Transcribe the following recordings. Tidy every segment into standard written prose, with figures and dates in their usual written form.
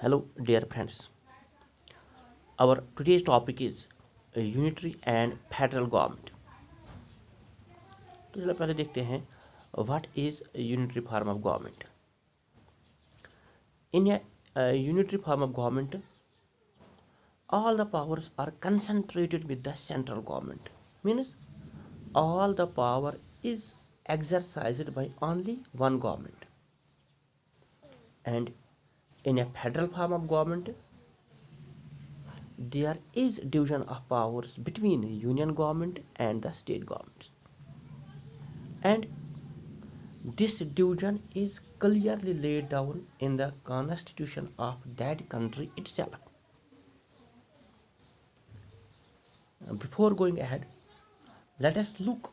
Hello, dear friends. Our today's topic is unitary and federal government. तो चलो पहले देखते हैं what is a unitary form of government. In a unitary form of government, all the powers are concentrated with the central government. Means all the power is exercised by only one government. And in a federal form of government, there is division of powers between union government and the state governments. And this division is clearly laid down in the constitution of that country itself. Before going ahead, let us look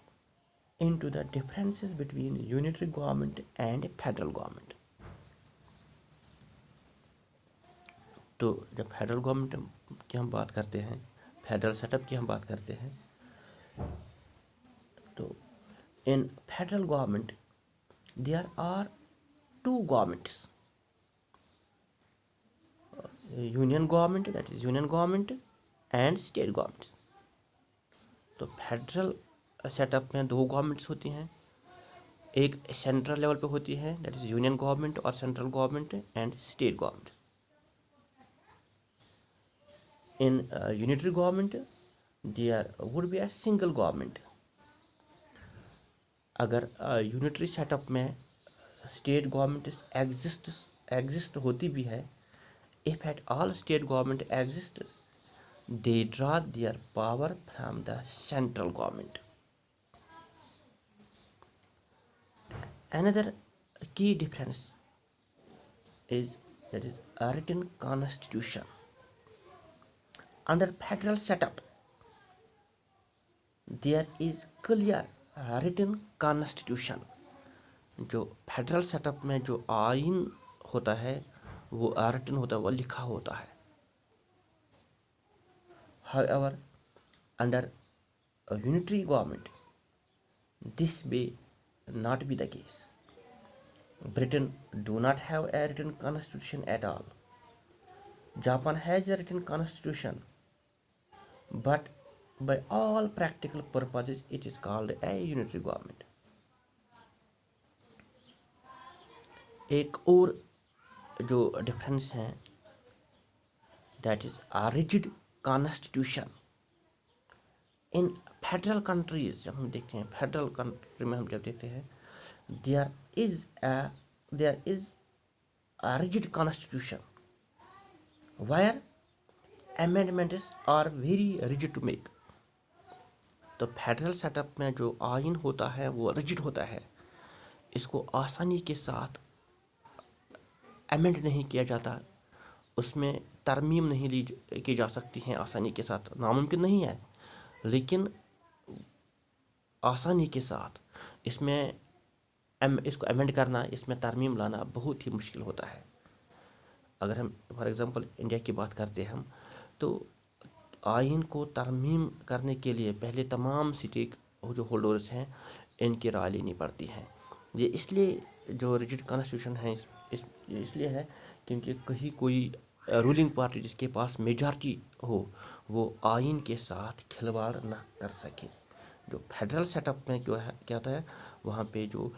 into the differences between unitary government and federal government. तो जब federal government की हम बात करते हैं, federal setup की हम बात करते हैं, तो in federal government there are two governments, union government, that is union government, and state governments. तो फेडरल सेटअप में दो गवर्नमेंट्स होती हैं, एक सेंट्रल लेवल पे होती है, दैट इज यूनियन गवर्नमेंट और central government and state government. In unitary government there would be a single government. अगर यूनिटरी सेटअप में स्टेट गवर्नमेंट एग्जिस्ट होती भी है, if at all state government exists, they draw their power from the central government. Another key difference is that is a written constitution. Under federal setup, there is clear written constitution. जो federal setup में जो आइन होता है वो written होता है, वो लिखा होता है. However, under a unitary government, this may not be the case. Britain do not have a written constitution at all. Japan has a written constitution, but by all practical purposes, it is called a unitary government. एक और जो difference है, that is a rigid constitution. In federal countries जब हम देखते हैं, federal country में हम जब देखते हैं, there is a rigid constitution where amendments are very rigid to make. तो फेडरल सेटअप में जो आइन होता है वो रिजिड होता है, इसको आसानी के साथ अमेंड नहीं किया जाता, उसमें तरमीम नहीं की जा सकती हैं आसानी के साथ, नामुमकिन नहीं है, लेकिन आसानी के साथ इसको अमेंड करना, इसमें तरमीम लाना बहुत ही मुश्किल होता है. अगर हम फॉर एग्ज़ाम्पल इंडिया की बात करते हैं हम, तो आइन को तरमीम करने के लिए पहले तमाम स्टेक जो होल्डर्स हैं इनकी राय लेनी पड़ती है. ये इसलिए जो रिजिड कॉन्स्टिट्यूशन है इसलिए है क्योंकि कहीं कोई रूलिंग पार्टी जिसके पास मेजॉरिटी हो वो आइन के साथ खिलवाड़ ना कर सके. जो फेडरल सेटअप में क्या होता है, वहाँ पे जो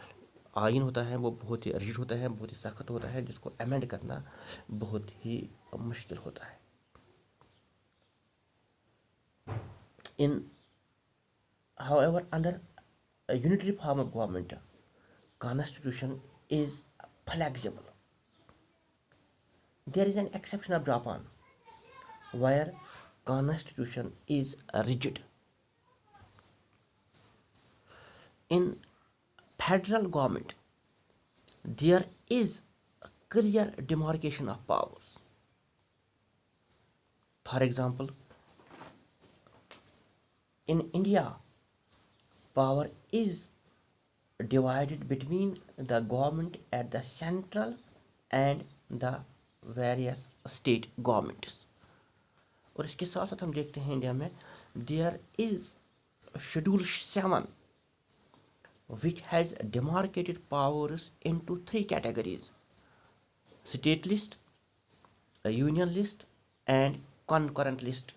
आइन होता है वो बहुत ही रिजिड होता है, बहुत ही सख्त होता है, जिसको अमेंड करना बहुत ही मुश्किल होता है. In however, under a unitary form of government, constitution is flexible. There is an exception of Japan, where constitution is rigid. In federal government, there is a clear demarcation of powers. For example, in India, power is divided between the government at the central and the various state governments. और इसके साथ साथ हम देखते हैं India में there is schedule 7 which has demarcated powers into 3 categories: state list, union list and concurrent list.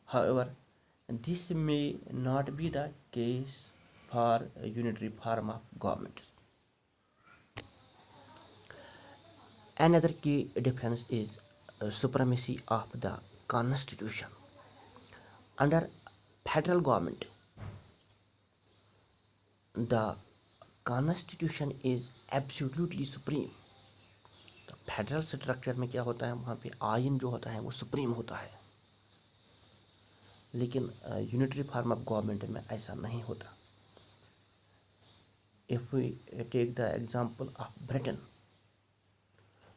However, this may not be the case for a unitary form of government. Another key difference is supremacy of the constitution. Under federal government, the constitution is absolutely supreme. तो federal structure में क्या होता है, वहाँ पे आइन जो होता है वो सुप्रीम होता है, लेकिन यूनिटरी फॉर्म ऑफ गवर्नमेंट में ऐसा नहीं होता. If we take the example of Britain,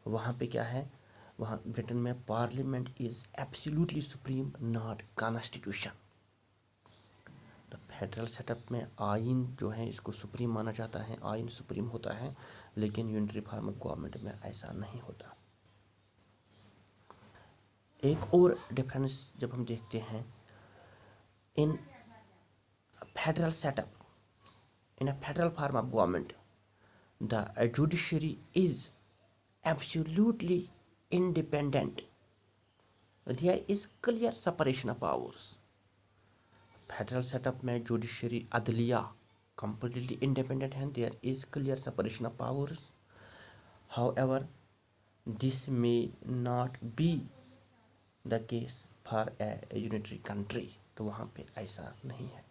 वहाँ पे क्या है, वहाँ ब्रिटेन में parliament is absolutely supreme, not constitution. तो फेडरल सेटअप में आइन जो है इसको सुप्रीम माना जाता है, आइन सुप्रीम होता है, लेकिन यूनिटरी फॉर्म ऑफ गवर्नमेंट में ऐसा नहीं होता. एक और डिफरेंस जब हम देखते हैं, इन federal setup, in a federal form of government, the judiciary is absolutely independent. There is clear separation of powers. Federal setup में जुडिशरी अदलिया completely independent है. There is clear separation of powers. However, this may not be the case for a unitary country. तो वहाँ पे ऐसा नहीं है.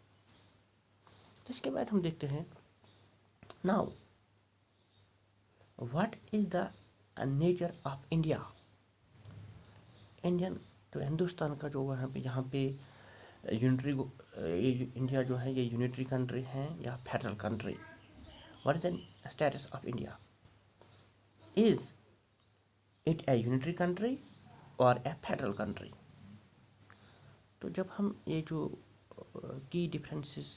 तो इसके बाद हम देखते हैं, now what is the nature of India. Indian तो हिंदुस्तान का जो यहाँ पे यूनिटरी इंडिया जो है ये यूनिटरी कंट्री है या federal country. What is the status of India? Is it A unitary country और ए फेडरल कंट्री? तो जब हम ये जो की डिफरेंसेस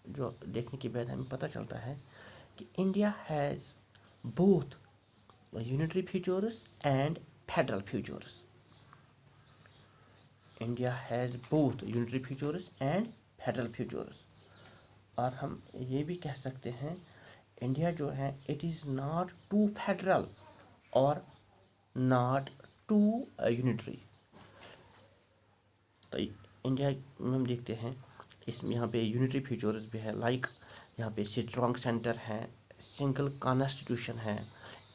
जो देखने के बाद हमें पता चलता है कि India has both unitary features and federal features. India has both unitary features and federal features. और हम ये भी कह सकते हैं, इंडिया जो है it is not too federal और not too unitary. तो इंडिया में हम देखते हैं इसमें यहाँ पे यूनिटरी फीचर्स भी है, लाइक यहाँ पे स्ट्रॉन्ग सेंटर है, सिंगल कॉन्स्टिट्यूशन है,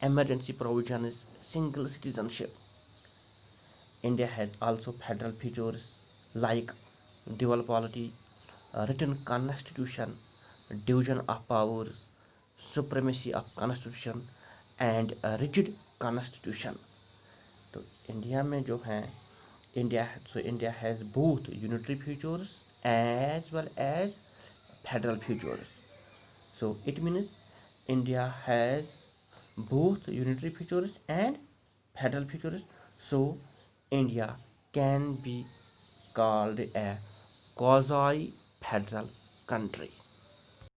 emergency provision is single citizenship. India has also federal features like dual polity, written constitution, division of powers, supremacy of constitution and rigid constitution. तो India में जो है India has both unitary features as well as federal features. So it means India has both unitary features and federal features, so India can be called a quasi federal country.